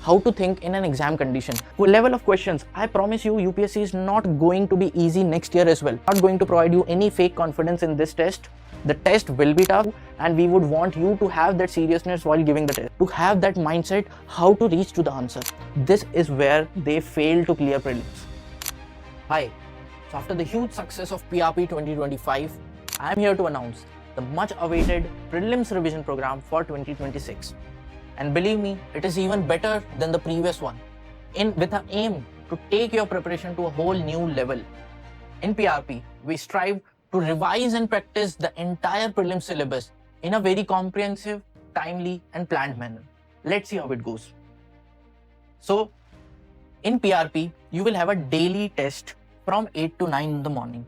how to think in an exam condition. Level of questions, I promise you UPSC is not going to be easy next year as well. Not going to provide you any fake confidence in this test. The test will be tough and we would want you to have that seriousness while giving the test, to have that mindset how to reach to the answer. This is where they fail to clear prelims. Hi, so after the huge success of PRP 2025, I am here to announce the much awaited prelims revision program for 2026. And believe me, it is even better than the previous one, with an aim to take your preparation to a whole new level. In PRP, we strive to revise and practice the entire prelims syllabus in a very comprehensive, timely and planned manner. Let's see how it goes. So, in PRP, you will have a daily test from 8 to 9 in the morning.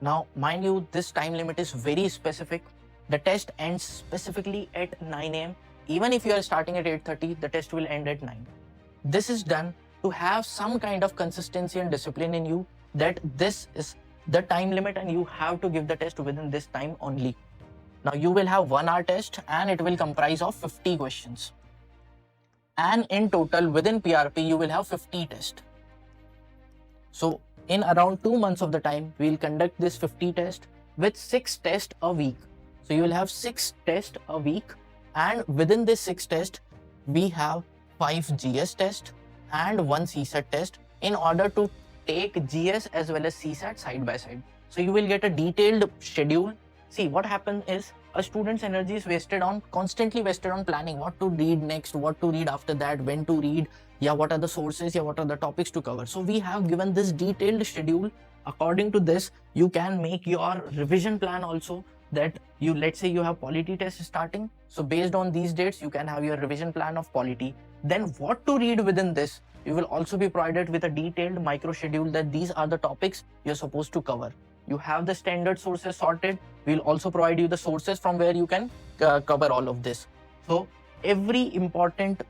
Now, mind you, this time limit is very specific. The test ends specifically at 9 a.m. Even if you are starting at 8:30, the test will end at 9. This is done to have some kind of consistency and discipline in you, that this is the time limit and you have to give the test within this time only. Now you will have 1 hour test and it will comprise of 50 questions. And in total within PRP, you will have 50 tests. So in around 2 months of the time, we will conduct this 50 test with 6 tests a week. So you will have 6 tests a week. And within this 6 tests, we have 5 GS tests and 1 CSAT test in order to take GS as well as CSAT side by side. So you will get a detailed schedule. See, what happens is a student's energy is constantly wasted on planning what to read next, what to read after that, when to read, what are the sources, what are the topics to cover. So we have given this detailed schedule. According to this, you can make your revision plan also, that let's say you have polity test starting. So based on these dates, you can have your revision plan of polity. Then what to read within this, you will also be provided with a detailed micro schedule that these are the topics you're supposed to cover. You have the standard sources sorted. We'll also provide you the sources from where you can cover all of this. So every important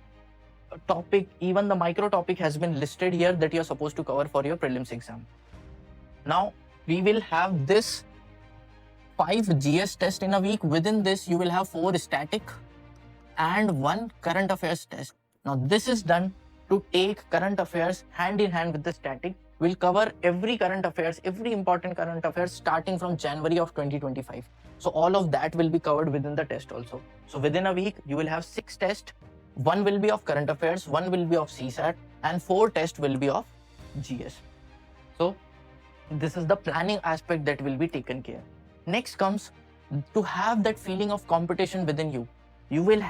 topic, even the micro topic, has been listed here that you're supposed to cover for your prelims exam. Now we will have this 5 GS test in a week. Within this, you will have 4 static and 1 current affairs test. Now this is done to take current affairs hand in hand with the static. We'll cover every current affairs, every important current affairs starting from January of 2025. So all of that will be covered within the test also. So within a week, you will have 6 tests. 1 will be of current affairs, 1 will be of CSAT and 4 tests will be of GS. So this is the planning aspect that will be taken care. Next comes to have that feeling of competition within you. You will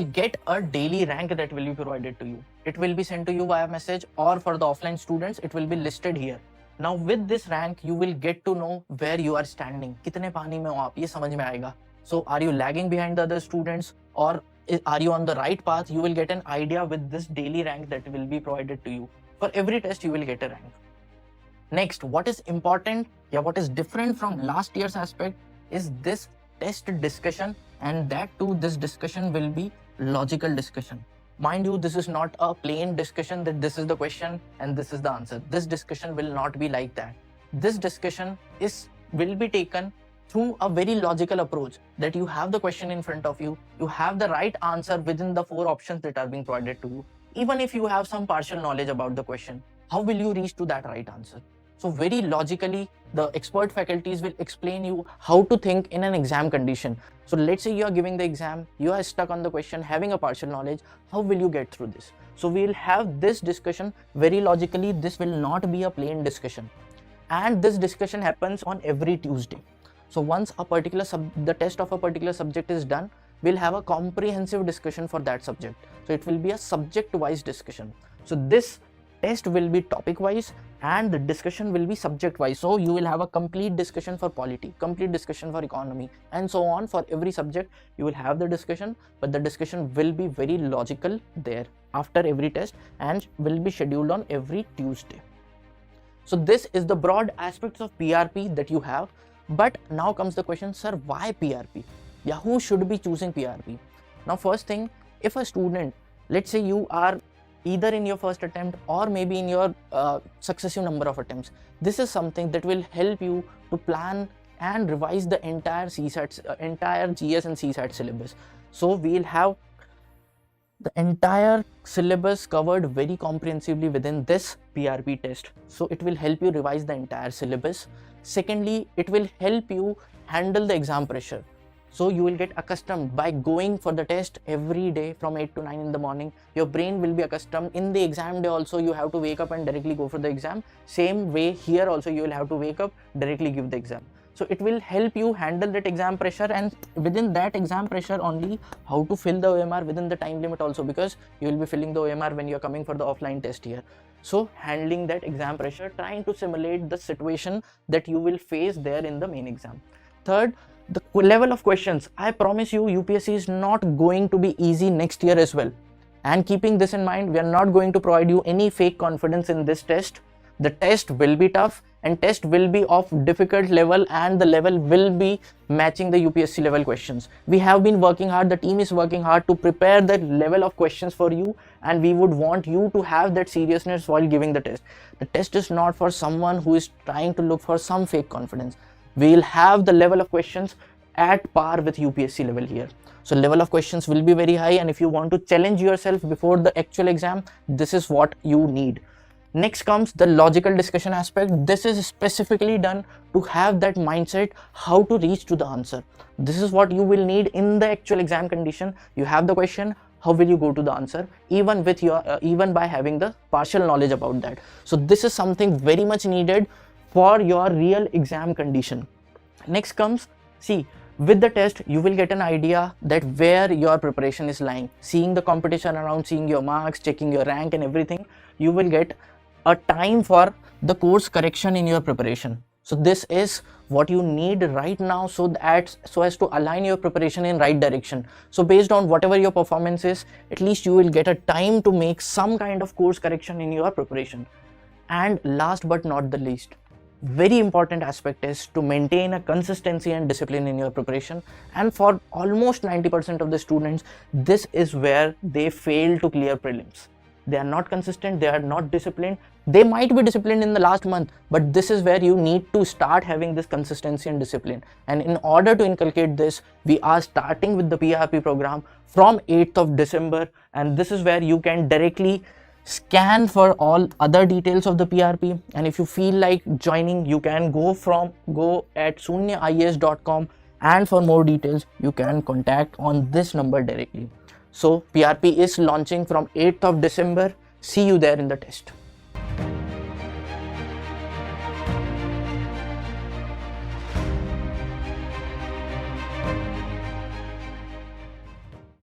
get a daily rank that will be provided to you. It will be sent to you via message, or for the offline students, it will be listed here. Now with this rank, you will get to know where you are standing. कितने पानी में हो आप, ये समझ में आएगा. So are you lagging behind the other students or are you on the right path? You will get an idea with this daily rank that will be provided to you. For every test, you will get a rank. Next, what is important, what is different from last year's aspect is this test discussion, and that too, this discussion will be logical discussion. Mind you, this is not a plain discussion that this is the question and this is the answer. This discussion will not be like that. This discussion will be taken through a very logical approach, that you have the question in front of you, you have the right answer within the 4 options that are being provided to you. Even if you have some partial knowledge about the question, how will you reach to that right answer? So very logically, the expert faculties will explain you how to think in an exam condition. So let's say you are giving the exam, you are stuck on the question, having a partial knowledge, how will you get through this? So we'll have this discussion very logically. This will not be a plain discussion. And this discussion happens on every Tuesday. So once the test of a particular subject is done, we'll have a comprehensive discussion for that subject. So it will be a subject-wise discussion. So this test will be topic-wise and the discussion will be subject-wise. So you will have a complete discussion for polity, complete discussion for economy, and so on. For every subject, you will have the discussion, but the discussion will be very logical there after every test and will be scheduled on every Tuesday. So this is the broad aspects of PRP that you have. But now comes the question, sir, why PRP? Who should be choosing PRP? Now, first thing, if a student, let's say you are either in your first attempt or maybe in your successive number of attempts, this is something that will help you to plan and revise the entire GS and CSAT syllabus. So we'll have The entire syllabus covered very comprehensively within this PRP test. So it will help you revise the entire syllabus. Secondly, it will help you handle the exam pressure. So you will get accustomed by going for the test every day from 8 to 9 in the morning. Your brain will be accustomed. In the exam day also, you have to wake up and directly go for the exam. Same way here also, you will have to wake up, directly give the exam. So it will help you handle that exam pressure, and within that exam pressure only how to fill the OMR within the time limit also, because you will be filling the OMR when you are coming for the offline test here. So handling that exam pressure, trying to simulate the situation that you will face there in the main exam. Third, the level of questions. I promise you UPSC is not going to be easy next year as well. And keeping this in mind, we are not going to provide you any fake confidence in this test. The test will be tough and test will be of difficult level, and the level will be matching the UPSC level questions. We have been working hard, the team is working hard to prepare the level of questions for you, and we would want you to have that seriousness while giving the test. The test is not for someone who is trying to look for some fake confidence. We will have the level of questions at par with UPSC level here. So level of questions will be very high, and if you want to challenge yourself before the actual exam, this is what you need. Next comes the logical discussion aspect. This is specifically done to have that mindset how to reach to the answer. This is what you will need in the actual exam condition. You have the question, how will you go to the answer, even with your even by having the partial knowledge about that. So this is something very much needed for your real exam condition. Next comes, see, with the test you will get an idea that where your preparation is lying. Seeing the competition around, seeing your marks, checking your rank and everything, you will get a time for the course correction in your preparation. So this is what you need right now, so as to align your preparation in right direction. So based on whatever your performance is, at least you will get a time to make some kind of course correction in your preparation. And last but not the least, very important aspect is to maintain a consistency and discipline in your preparation. And for almost 90% of the students, this is where they fail to clear prelims. They are not consistent, they are not disciplined. They might be disciplined in the last month, but this is where you need to start having this consistency and discipline. And in order to inculcate this, we are starting with the PRP program from 8th of December. And this is where you can directly scan for all other details of the PRP. And if you feel like joining, you can go at sunyaias.com, and for more details, you can contact on this number directly. So PRP is launching from 8th of December. See you there in the test.